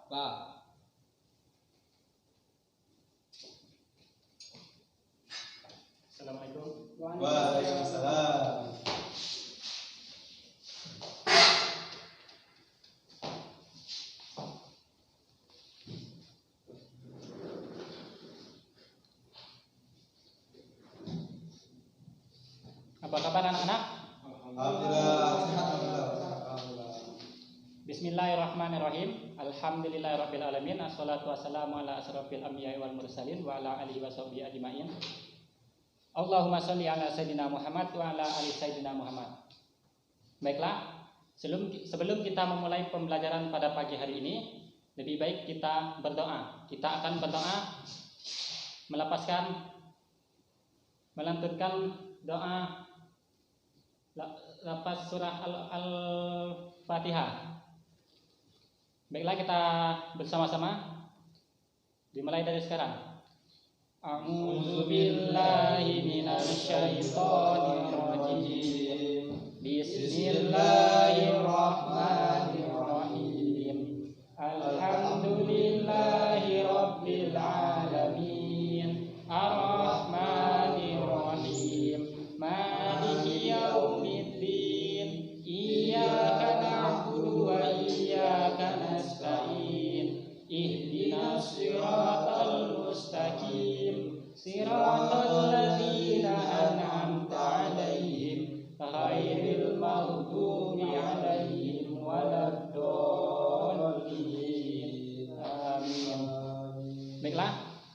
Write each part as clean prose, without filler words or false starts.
Pak. Assalamualaikum. Waalaikumsalam. Apa kabar anak-anak? Alhamdulillah sehat, alhamdulillah. Bismillahirrahmanirrahim. Alhamdulillahirabbil alamin. Assalatu wassalamu ala asrofil anbiya'i wal mursalin wa ala alihi washabbihi ajmain. Allahumma shalli ala sayyidina Muhammad wa ala ali sayyidina Muhammad. Baiklah, sebelum kita memulai pembelajaran pada pagi hari ini, lebih baik kita berdoa. Kita akan berdoa melantunkan doa lapas surah Al-Fatihah. Baiklah, kita bersama-sama dimulai dari sekarang. A'udzu billahi minasy syaithanir rajim. Bismillahirrahmanirrahim. Alhamdulillahi rabbil alamin. Ar-Rahmanir Rahim. Maliki yaumiddin. Iyyaka na'budu wa iyyaka nasta'in. Ihdinas siratal mustaqim. Siratal ladzina an'amta 'alaihim ghairil maghdubi 'alaihim waladdallin. Amin. Baiklah,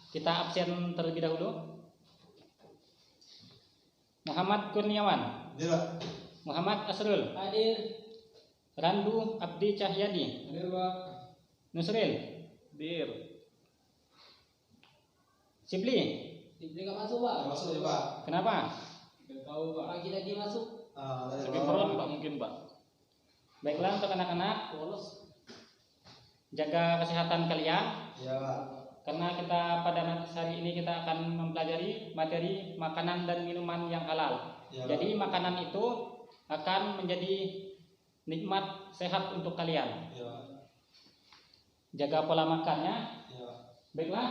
kita absen terlebih dahulu. Muhammad Kurniawan, Hadir. Muhammad Asrul, Hadir. Randu Abdi Cahyadi, Hadir, Pak. Nusril, Dir. Sibli. Diberi enggak masuk, Pak? Masuk ya, Pak. Kenapa? Enggak tahu, Pak. Pagi tadi masuk. Dari Sakit bawah. perut Pak mungkin Pak. Baiklah, untuk anak-anak, Bolos. jaga kesehatan kalian. Iya, Pak. Karena kita pada hari ini kita akan mempelajari materi makanan dan minuman yang halal. Ya, Jadi makanan itu akan menjadi nikmat sehat untuk kalian. Iya. Jaga pola makannya. Iya. Baiklah.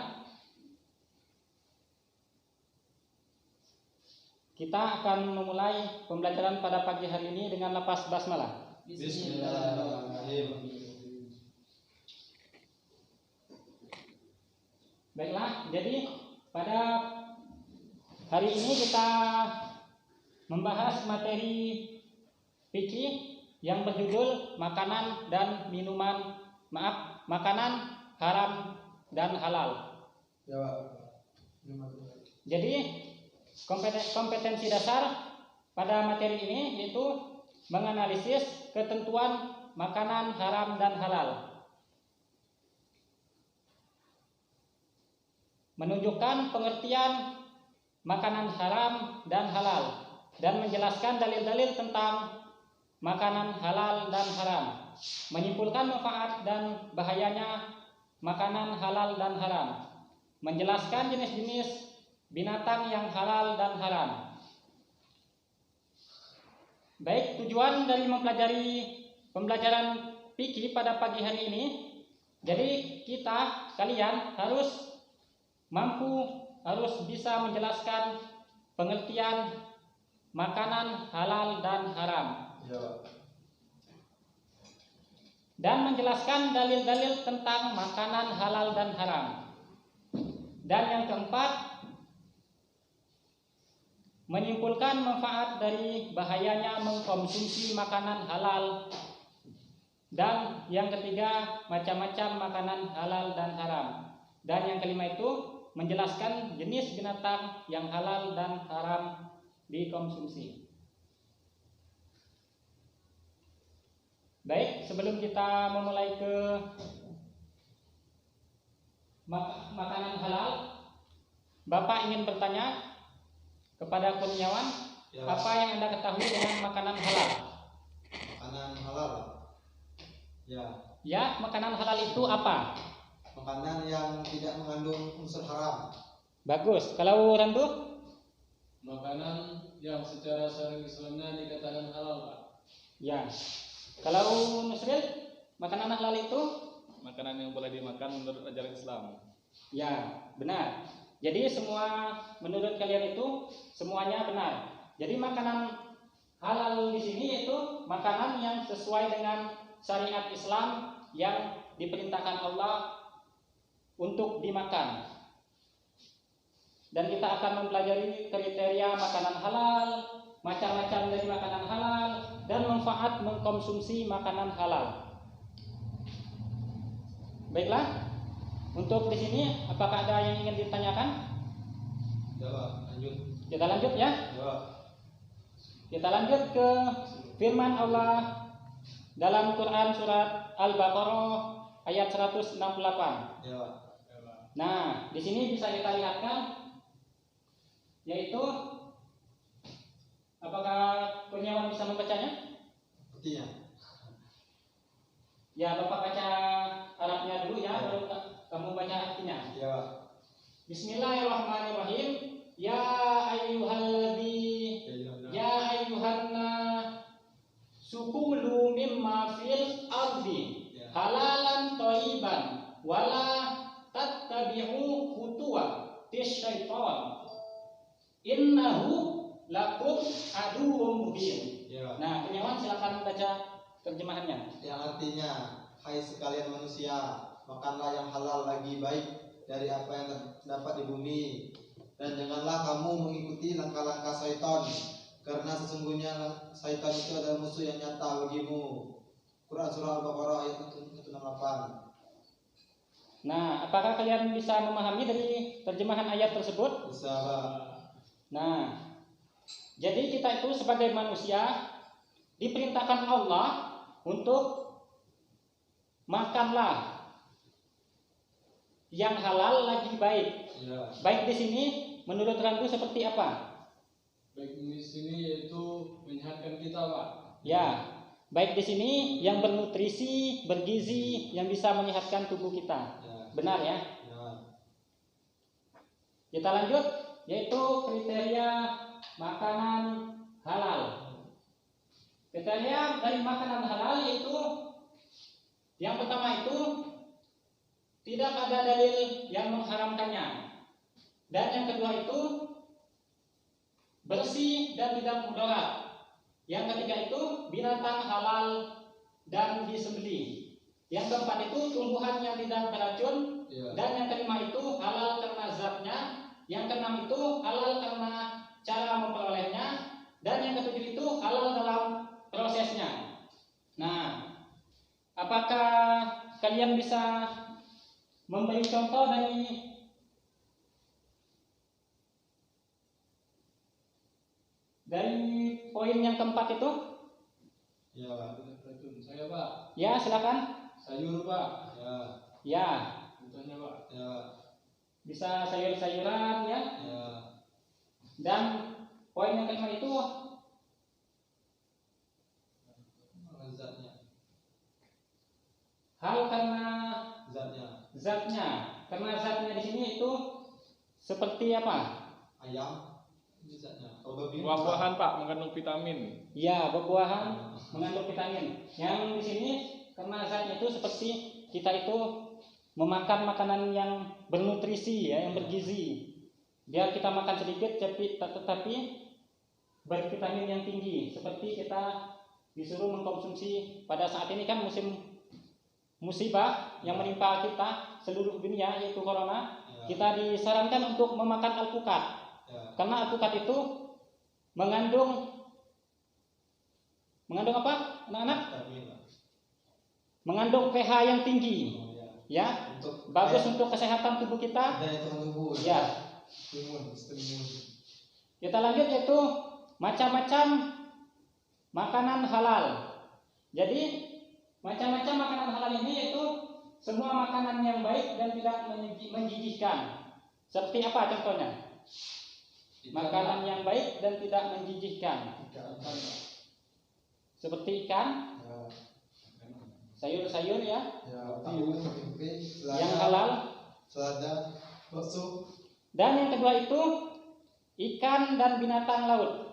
Kita akan memulai pembelajaran pada pagi hari ini dengan lafaz basmalah. Bismillahirrahmanirrahim. Baiklah, jadi pada hari ini kita membahas materi fikih yang berjudul makanan haram dan halal. Ya, Pak. Jadi kompetensi dasar pada materi ini yaitu menganalisis ketentuan makanan haram dan halal, menunjukkan pengertian makanan haram dan halal, dan menjelaskan dalil-dalil tentang makanan halal dan haram, menyimpulkan manfaat dan bahayanya makanan halal dan haram, menjelaskan jenis-jenis binatang yang halal dan haram. Baik, tujuan dari mempelajari pembelajaran fikih pada pagi hari ini, jadi kalian harus bisa menjelaskan pengertian makanan halal dan haram, Ya. dan menjelaskan dalil-dalil tentang makanan halal dan haram. Dan yang keempat, menyimpulkan manfaat dari bahayanya mengkonsumsi makanan halal. Dan yang ketiga, macam-macam makanan halal dan haram. Dan yang kelima itu menjelaskan jenis binatang yang halal dan haram dikonsumsi. Baik, sebelum kita memulai ke makanan halal, Bapak ingin bertanya kepada Kurniawan, Ya. apa yang Anda ketahui dengan makanan halal? Makanan halal. Ya. Ya, makanan halal itu apa? Makanan yang tidak mengandung unsur haram. Bagus. Kalau Randu? Makanan yang secara syar'i Islamnya dikatakan halal, Pak. Ya. Kalau Nusril? Makanan halal itu makanan yang boleh dimakan menurut ajaran Islam. ya benar. Jadi semua menurut kalian itu semuanya benar. Jadi makanan halal di sini yaitu makanan yang sesuai dengan syariat Islam yang diperintahkan Allah untuk dimakan. Dan kita akan mempelajari kriteria makanan halal, macam-macam dari makanan halal, dan manfaat mengkonsumsi makanan halal. Baiklah, untuk di sini apakah ada yang ingin ditanyakan? Jawab, lanjut. Kita lanjut ya. Jawab. Kita lanjut ke firman Allah dalam Quran surat Al-Baqarah ayat 168. Jawab. Nah, di sini bisa kita lihatkan yaitu apakah Kurniawan bisa membacanya? Artinya. Ya, Bapak baca Arabnya dulu ya, baru kamu baca artinya. Jawab. Bismillahirrahmanirrahim. Ya ayyuhanna sukulu mimma fil ardi halalan thayyiban wala tattabi'u khutuwatis syaitan innahu lakum aduwwum mubin. Nah, Kurniawan silakan baca terjemahannya. Yang artinya, hai sekalian manusia, makanlah yang halal lagi baik dari apa yang terdapat di bumi, dan janganlah kamu mengikuti langkah-langkah syaitan, karena sesungguhnya syaitan itu adalah musuh yang nyata bagimu. Quran surah Al-Baqarah ayat 168. Nah, apakah kalian bisa memahami dari terjemahan ayat tersebut? Bisa, Pak. Nah, jadi kita itu sebagai manusia diperintahkan Allah untuk makanlah yang halal lagi baik. Ya. Baik di sini menurut Randu seperti apa? Baik di sini yaitu menyehatkan kita, Pak. Ya, baik di sini yang bernutrisi, bergizi, yang bisa menyehatkan tubuh kita. Ya. Benar ya? Ya. Kita lanjut, yaitu kriteria makanan halal. Kriteria dari makanan halal yaitu yang pertama itu tidak ada dalil yang mengharamkannya, dan yang kedua itu bersih dan tidak mudarat. Yang ketiga itu binatang halal dan disembelih. Yang keempat itu tumbuhan yang tidak beracun, dan yang kelima itu halal karena zatnya. Yang keenam itu halal karena cara memperolehnya, dan yang ketujuh itu halal dalam prosesnya. Nah, apakah kalian bisa memberi contoh dari poin yang keempat itu? Ya. Saya, Pak. Ya, silakan. Sayur, Pak. Ya. Ya. Contohnya, Pak. Ya. Bisa sayur-sayuran ya. Ya. Dan poin yang kelima itu Zatnya. hal karena zatnya. Karena zatnya di sini itu seperti apa? Ayam. Zatnya. Buah-buahan, Pak, mengandung vitamin. Ya, buah-buahan mengandung vitamin. Yang di sini karena zatnya itu seperti kita itu memakan makanan yang bernutrisi ya, yang bergizi. Biar kita makan sedikit tetapi bervitamin yang tinggi. Seperti kita disuruh mengkonsumsi pada saat ini kan musim musibah yang menimpa kita seluruh dunia yaitu corona. Kita disarankan untuk memakan alpukat. Karena alpukat itu mengandung apa, anak-anak? Mengandung pH yang tinggi. Ya, bagus untuk kesehatan tubuh kita. Ya. Kita lanjut yaitu macam-macam makanan halal. Jadi macam-macam makanan halal ini yaitu semua makanan yang baik dan tidak menjijikkan. Seperti apa contohnya? Makanan yang baik dan tidak menjijikkan. Seperti ikan, sayur-sayur ya, yang halal, selada, bakso. Dan yang kedua itu ikan dan binatang laut.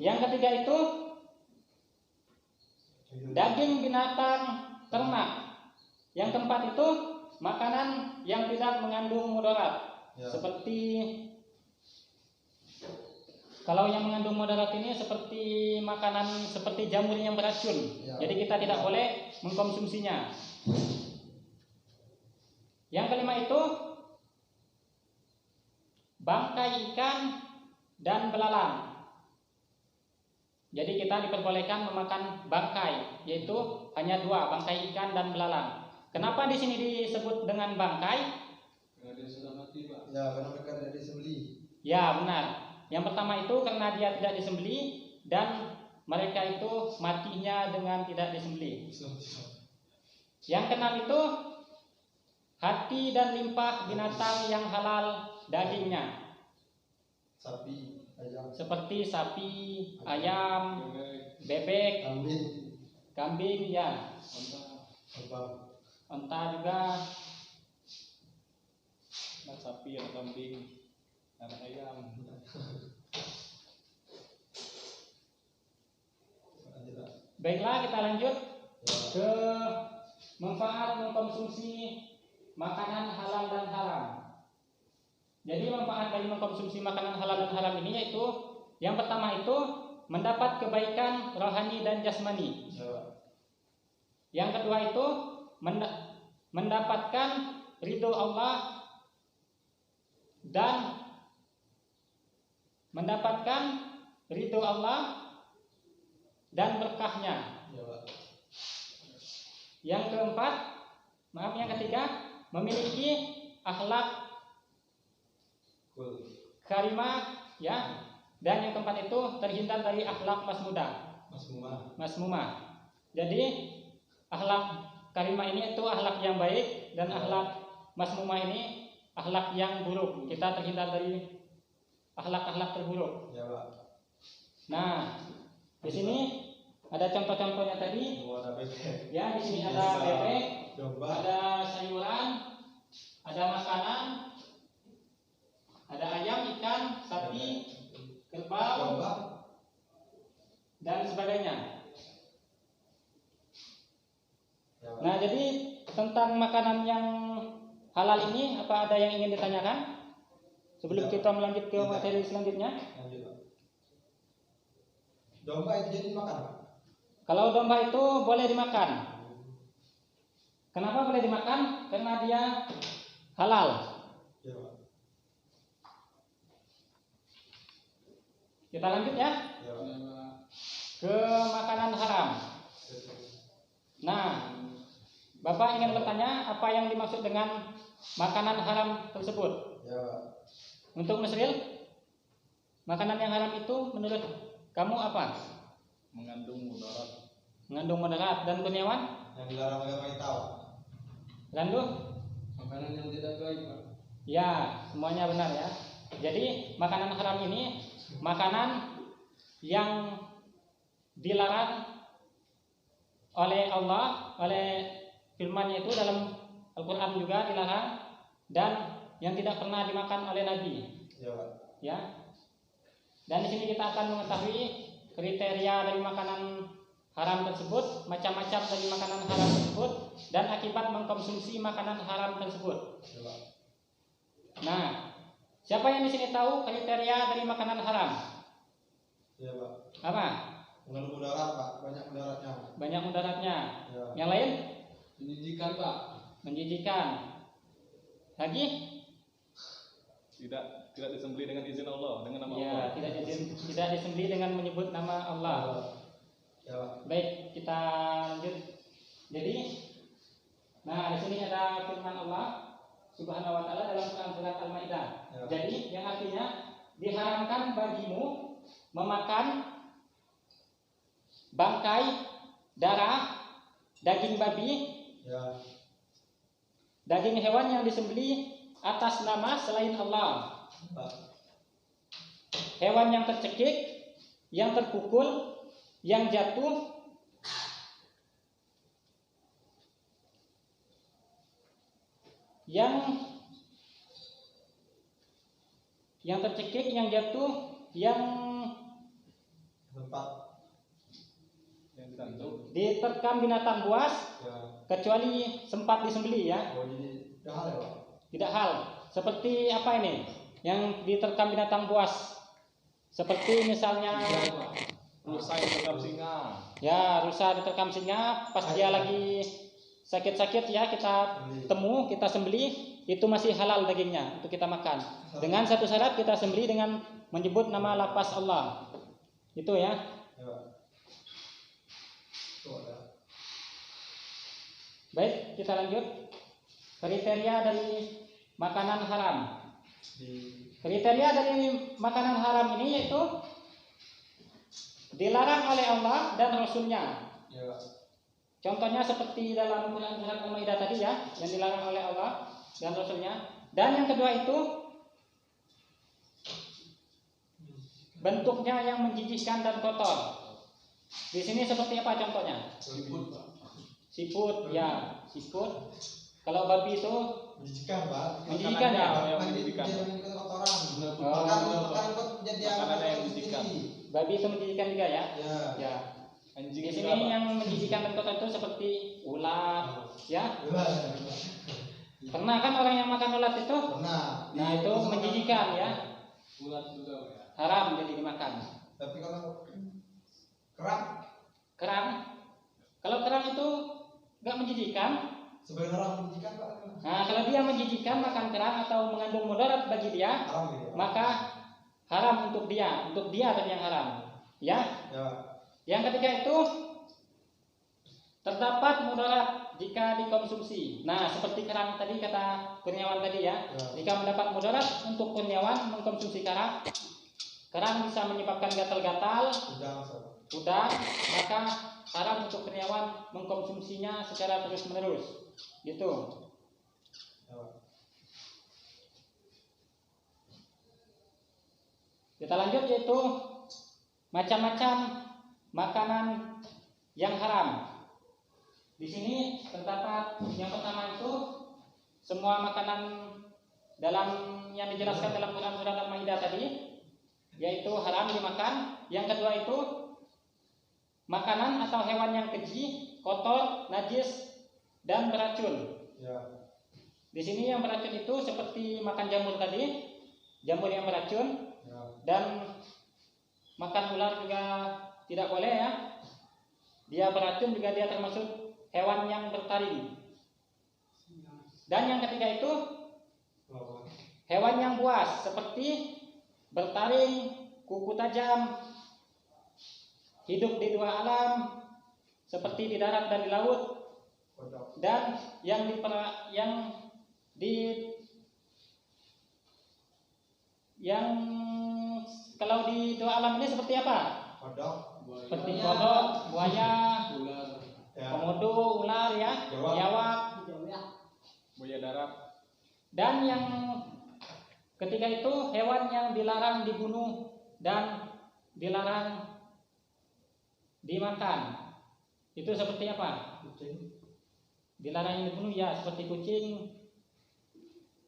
Yang ketiga itu daging binatang ternak. Yang keempat itu makanan yang tidak mengandung mudarat. Ya. Seperti kalau yang mengandung mudarat ini seperti makanan seperti jamur yang beracun. Ya. Jadi kita tidak boleh mengkonsumsinya. Yang kelima itu bangkai ikan dan belalang. Jadi kita diperbolehkan memakan bangkai, yaitu hanya dua, bangkai ikan dan belalang. Kenapa di sini disebut dengan bangkai? Karena dia sudah mati, Pak. Ya, karena mereka tidak disembelih. Ya, benar. Yang pertama itu karena dia tidak disembelih dan mereka itu matinya dengan tidak disembelih. Yang keenam itu hati dan limpah binatang yang halal dagingnya. Sapi, ayam, Seperti sapi, ayam, Bebek, bebek, kambing, kambing, ya, onta, onta juga. anak sapi, anak kambing, anak ayam. Baiklah, kita lanjut Ya. ke manfaat mengkonsumsi makanan halal dan haram. Jadi manfaat dari mengkonsumsi makanan halal dan haram ini yaitu yang pertama itu mendapat kebaikan rohani dan jasmani. Ya. Yang kedua itu mendapatkan ridho Allah dan mendapatkan ridho Allah dan berkahnya. Ya, Pak. Yang keempat, yang ketiga, memiliki akhlak Cool. karimah, ya. Dan yang keempat itu terhindar dari akhlak masmudah, Mas Muma. masmumah. Jadi akhlak karimah ini itu akhlak yang baik dan akhlak masmumah ini akhlak yang buruk. Kita terhindar dari akhlak-akhlak terburuk. Ya, Pak. Nah, di sini ada contoh-contohnya tadi. Mau ada bebek, Ya, di sini ada bebek, domba, ada sayuran, ada makanan, ada ayam, ikan, sapi, kerbau, domba, dan sebagainya. ya, Pak. Nah, jadi tentang makanan yang halal ini, apa ada yang ingin ditanyakan sebelum Tidak. kita melanjut ke Tidak. materi selanjutnya? Lanjut, Pak. Domba itu jadi makan, Pak? Kalau domba itu boleh dimakan. Kenapa boleh dimakan? Karena dia halal. Ya, Pak. Kita lanjut ya Ya, Pak. ke makanan haram. Nah, Bapak ingin bertanya apa yang dimaksud dengan makanan haram tersebut? Ya, Pak. Untuk Musril, makanan yang haram itu menurut kamu apa? Mengandung mudarat. Mengandung mudarat. Dan Kurniawan? Yang dilarang agama kita, Pak. Randu? Makanan yang tidak baik, Pak. Ya, semuanya benar ya. Jadi makanan haram ini makanan yang dilarang oleh Allah, oleh firman-Nya itu dalam Al-Quran juga dilarang, dan yang tidak pernah dimakan oleh Nabi. Ya, Pak. Ya. Dan di sini kita akan mengetahui kriteria dari makanan haram tersebut, macam-macam dari makanan haram tersebut, dan akibat mengkonsumsi makanan haram tersebut. Ya, Pak. Nah, siapa yang di sini tahu kriteria dari makanan haram? Ya, Pak. Apa? Mengandung mudarat, Pak. Banyak mudaratnya. Banyak mudaratnya. Ya. Yang lain? Menjijikan, Pak. Menjijikan. Lagi? Tidak disembelih dengan izin Allah, dengan nama Ya, Allah. tidak disembelih dengan menyebut nama Allah. Ya, Pak. Baik, kita lanjut. Jadi, nah di sini ada firman Allah Subhanahu wa taala dalam Quran surat Al-Maidah. Ya. Jadi, yang artinya diharamkan bagimu memakan bangkai, darah, daging babi, Ya. daging hewan yang disembelih atas nama selain Allah, Pak. hewan yang tercekik, yang terpukul, yang jatuh, yang tercekik, yang jatuh, yang Tempat. Diterkam binatang buas Ya. kecuali sempat disembeli ya. Oh, jadi udah hal ya, Pak? Tidak hal. Seperti apa ini? Yang diterkam binatang buas. Seperti misalnya Rusa yang tetap singa. ya rusa diterkam singa pas dia lagi sakit-sakit ya kita temu, kita sembelih, itu masih halal dagingnya untuk kita makan. Dengan satu syarat, kita sembelih dengan menyebut nama lafaz Allah. Itu ya. Ya, Pak. Tuh ada. Baik, kita lanjut. Kriteria dari makanan haram. Kriteria dari makanan haram ini yaitu dilarang oleh Allah dan Rasulnya. Ya, Pak. Contohnya seperti dalam Quran surat Al-Maidah tadi ya, yang dilarang oleh Allah dan Rasulnya. Dan yang kedua itu bentuknya yang menjijikkan dan kotor. Di sini seperti apa contohnya? Siput, Pak. Siput, ya, siput. Kalau babi itu Menjijikan, Pak. menjijikkan ya. Yang menjijikkan. Menjadikan kotoran. Oh. Makan kok jadi Makanan apa yang menjijikkan. Babi itu menjijikkan juga ya. Ya. Ya. Anjing Di itu sini apa? yang menjijikkan dan kotor itu seperti ular, ya. Pernah kan orang yang makan ulat itu? Pernah. Nah, itu menjijikkan ya. Ulat juga, Pak, ya. Haram jadi dimakan. Tapi kalau kerang Kerang. Kalau kerang itu nggak menjijikkan. sebagian orang menjijikan, Pak. Nah, kalau dia menjijikkan makan kerang atau mengandung mudarat bagi dia, Haram gitu. Ya. maka haram untuk dia tadi yang haram. Ya. Ya. Yang ketiga itu terdapat mudarat jika dikonsumsi. Nah, seperti kerang tadi kata Kurniawan tadi ya. Ya. Jika mendapat mudarat untuk Kurniawan mengkonsumsi kerang, kerang bisa menyebabkan gatal-gatal, Udang, maka haram untuk Kurniawan mengkonsumsinya secara terus-menerus. Gitu. ya, Pak. Kita lanjut yaitu macam-macam makanan yang haram. Di sini terdapat yang pertama itu semua makanan dalam yang dijelaskan dalam Quran surat Al-Maidah tadi, yaitu haram dimakan. Yang kedua itu makanan atau hewan yang keji, kotor, najis dan beracun. Ya. Di sini yang beracun itu seperti makan jamur tadi, jamur yang beracun, Ya. dan makan ular juga tidak boleh ya. Dia beracun juga, dia termasuk hewan yang bertaring. Dan yang ketiga itu Apa? hewan yang buas seperti bertaring, kuku tajam, hidup di dua alam seperti di darat dan di laut, Kodok. dan yang kalau di dua alam ini seperti apa? Kodok. Buaya. Seperti kodok, buaya, Ular. Ya. komodo, ular ya, Biawak. biawak. Buaya darat. Dan yang ketiga itu hewan yang dilarang dibunuh dan dilarang dimakan. Itu seperti apa? Kucing. Dilarang yang dibunuh ya seperti kucing.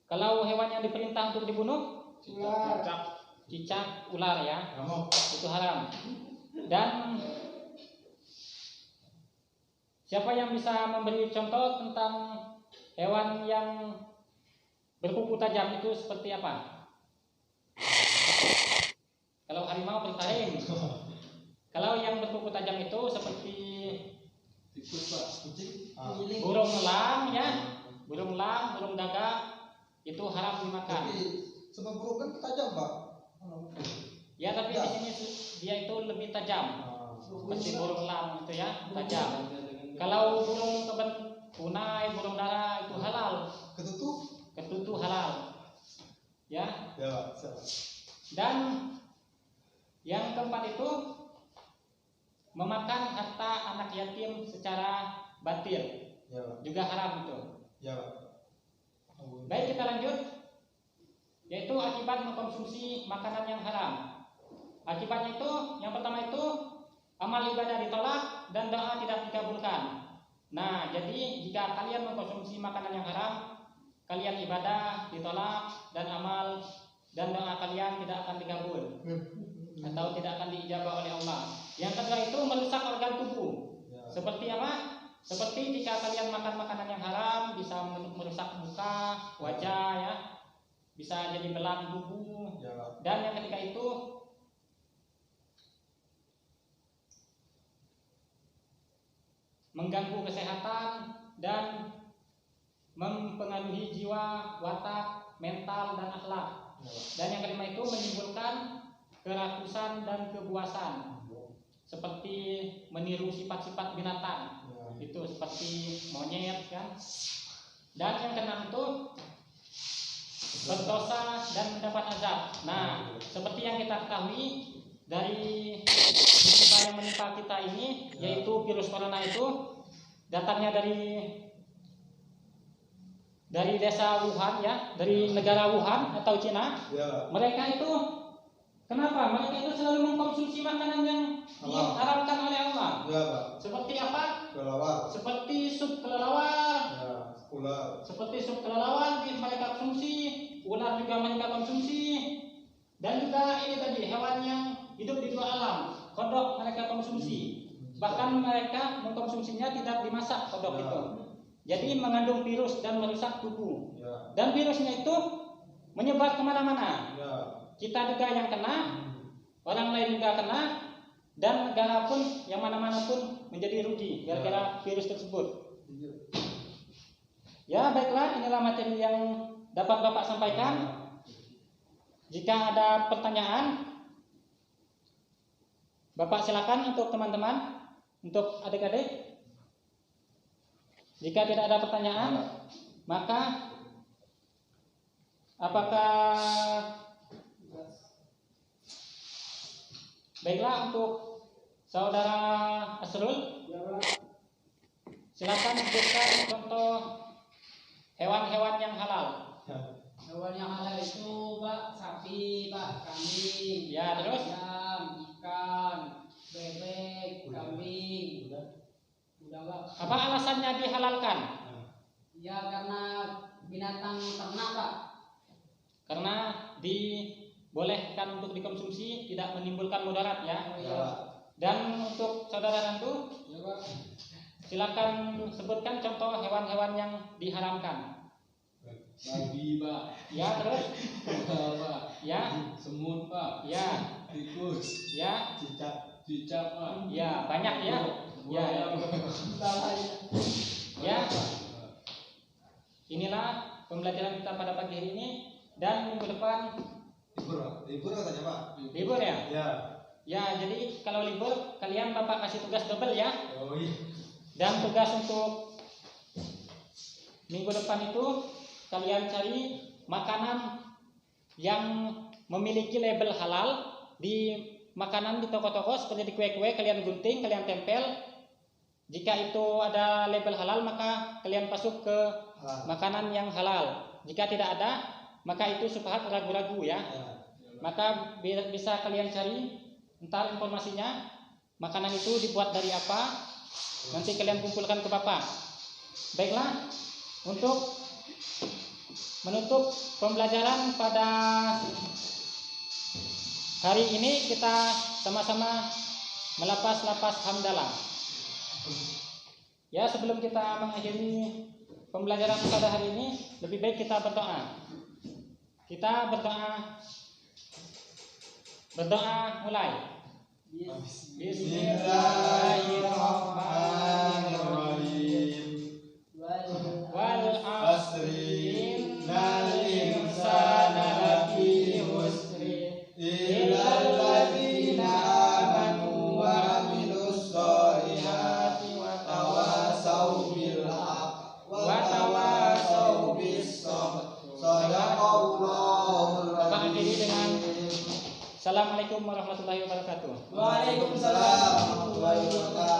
Kalau hewan yang diperintah untuk dibunuh, Cicak. cicak, ular ya, Nyamuk. itu haram. Dan siapa yang bisa memberi contoh tentang hewan yang berkuku tajam itu seperti apa? Kalau harimau bertaring. Kalau yang berkuku tajam itu seperti Tikus, Pak. Kucing. burung elang ya, burung elang, burung gagak, itu haram dimakan. Tapi semua burung kan tajam, Pak. Ya, tapi di sini dia itu lebih tajam. Seperti burung elang itu ya, tajam. Kalau burung keben punai, burung dara itu halal. Ketutu halal. Ya. Ya, Pak. Siap. Dan yang keempat itu memakan harta anak yatim secara batil, Ya, Pak. juga haram itu. Ya, Pak. Baik, kita lanjut. Yaitu akibat mengkonsumsi makanan yang haram. Akibatnya itu yang pertama itu amal ibadah ditolak dan doa tidak dikabulkan. Nah, jadi jika kalian mengkonsumsi makanan yang haram, kalian ibadah ditolak dan amal dan doa kalian tidak akan dikabul atau tidak akan diijabah oleh Allah. Yang kedua itu merusak organ tubuh. Seperti apa? Seperti jika kalian makan makanan yang haram bisa merusak muka, wajah ya, bisa jadi belang tubuh. Ya. Dan yang ketiga itu mengganggu kesehatan dan mempengaruhi jiwa, watak, mental dan akhlak. Dan yang kelima itu menimbulkan kerakusan dan kebuasan, seperti meniru sifat-sifat binatang. Itu seperti monyet kan. Dan yang keenam itu berdosa dan mendapat azab. Nah, seperti yang kita ketahui dari musibah yang menimpa kita ini, yaitu virus corona itu datangnya dari desa Wuhan ya, dari negara Wuhan atau Cina. Ya. Mereka itu kenapa? Mereka itu selalu mengkonsumsi makanan yang diharamkan oleh Allah. Ya, Pak. Seperti apa? Kelelawar. Seperti sup kelelawar. Ya, ular. Seperti sup kelelawar mereka konsumsi, ular juga mereka konsumsi. Dan juga ini tadi hewan yang hidup di dua alam, kodok mereka konsumsi. Bahkan mereka mengkonsumsinya tidak dimasak kodok itu. Jadi mengandung virus dan merusak tubuh. Ya. Dan virusnya itu menyebar kemana-mana. Ya. Kita juga yang kena, orang lain juga kena, dan negara pun yang mana-mana pun menjadi rugi gara-gara virus tersebut. Ya baiklah, inilah materi yang dapat Bapak sampaikan. Jika ada pertanyaan, Bapak silakan untuk teman-teman, untuk adik-adik. Jika tidak ada pertanyaan, maka apakah baiklah untuk saudara Asrul, silakan sebutkan contoh hewan-hewan yang halal. Hewan yang halal itu Pak, sapi, Pak, kambing, Ya, terus? ayam, ikan, bebek, kambing. Udah Pak. Apa alasannya dihalalkan? Ya karena binatang ternak Pak. Karena dibolehkan untuk dikonsumsi, tidak menimbulkan mudarat ya. Ya. Dan untuk saudara Randu, Ya Pak. silakan sebutkan contoh hewan-hewan yang diharamkan. Babi Pak. Ya, terus? Pak. Ya, Semut Pak. ya, Tikus. ya, Cicak Pak. ya, banyak ya. Ya, ya. Inilah pembelajaran kita pada pagi hari ini, dan minggu depan Libur katanya, Pak. libur ya. Ya. Ya, jadi kalau libur kalian Bapak kasih tugas double ya. Oh iya. Dan tugas untuk minggu depan itu kalian cari makanan yang memiliki label halal di makanan di toko-toko, seperti di kue-kue kalian gunting, kalian tempel. Jika itu ada label halal maka kalian masuk ke makanan yang halal. Jika tidak ada maka itu subhat, ragu-ragu ya. Maka bisa kalian cari entar informasinya, makanan itu dibuat dari apa, nanti kalian kumpulkan ke Bapak. Baiklah, untuk menutup pembelajaran pada hari ini kita sama-sama melapas-lapas hamdalah. Ya, sebelum kita mengakhiri pembelajaran pada hari ini, lebih baik kita berdoa. Kita berdoa mulai. Bismillahirrahmanirrahim. Wal Asri innal insana lafi husri illal ladzina amanu wa amilus solihati wa tawasau bil haqq wa tawasau bis sabr. Shadaqallahul Bapak azim. akhiri dengan Assalamualaikum warahmatullahi wabarakatuh. Waalaikumsalam warahmatullahi wabarakatuh.